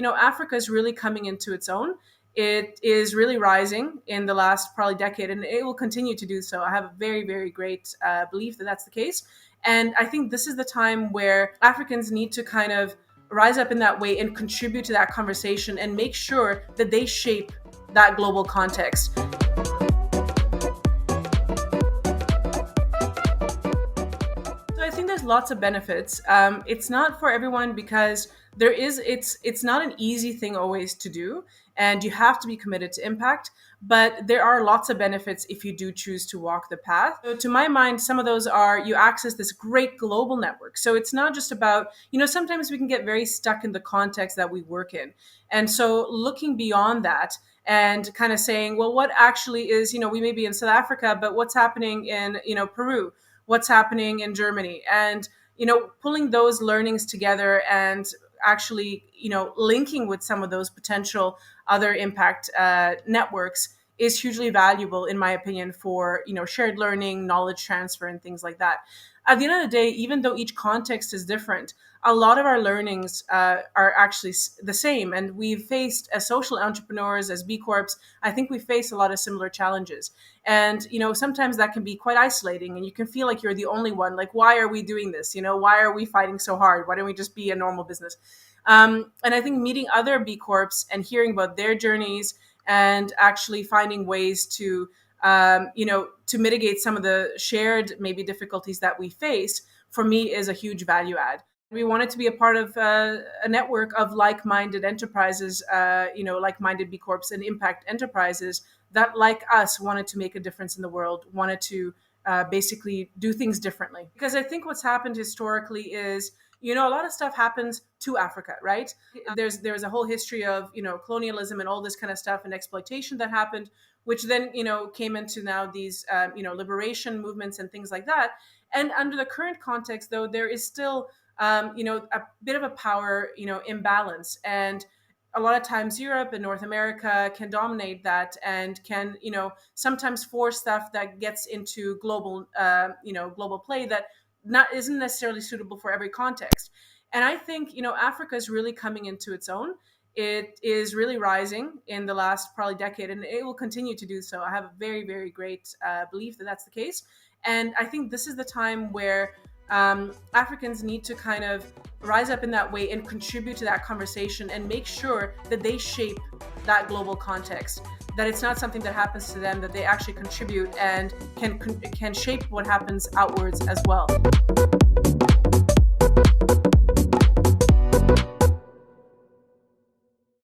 Africa is really coming into its own. It is really rising in the last probably decade, and it will continue to do so. I have a very, very great belief that that's the case. And I think this is the time where Africans need to kind of rise up in that way and contribute to that conversation and make sure that they shape that global context. So I think there's lots of benefits. It's not for everyone because it's not an easy thing always to do, and you have to be committed to impact. But there are lots of benefits if you do choose to walk the path. So to my mind, some of those are you access this great global network. So it's not just about, sometimes we can get very stuck in the context that we work in. And so looking beyond that and kind of saying, well, what actually is, we may be in South Africa, but what's happening in, Peru? What's happening in Germany? And, pulling those learnings together and actually, linking with some of those potential other impact networks is hugely valuable, in my opinion, for, shared learning, knowledge transfer, and things like that. At the end of the day, even though each context is different, a lot of our learnings are actually the same. And we've faced, as social entrepreneurs, as B Corps, I think we face a lot of similar challenges. And, sometimes that can be quite isolating and you can feel like you're the only one. Like, why are we doing this? Why are we fighting so hard? Why don't we just be a normal business? And I think meeting other B Corps and hearing about their journeys and actually finding ways to mitigate some of the shared maybe difficulties that we face, for me, is a huge value add. We wanted to be a part of a network of like-minded enterprises, like-minded B Corps and impact enterprises that, like us, wanted to make a difference in the world, wanted to basically do things differently. Because I think what's happened historically is, a lot of stuff happens to Africa, right? There's a whole history of, colonialism and all this kind of stuff and exploitation that happened, which then, came into now these, liberation movements and things like that. And under the current context, though, there is still, a bit of a power, imbalance. And a lot of times Europe and North America can dominate that and can, sometimes force stuff that gets into global play that isn't necessarily suitable for every context. And I think, Africa is really coming into its own. It is really rising in the last probably decade, and it will continue to do so. I have a very, very great belief that that's the case. And I think this is the time where Africans need to kind of rise up in that way and contribute to that conversation and make sure that they shape that global context, that it's not something that happens to them, that they actually contribute and can shape what happens outwards as well.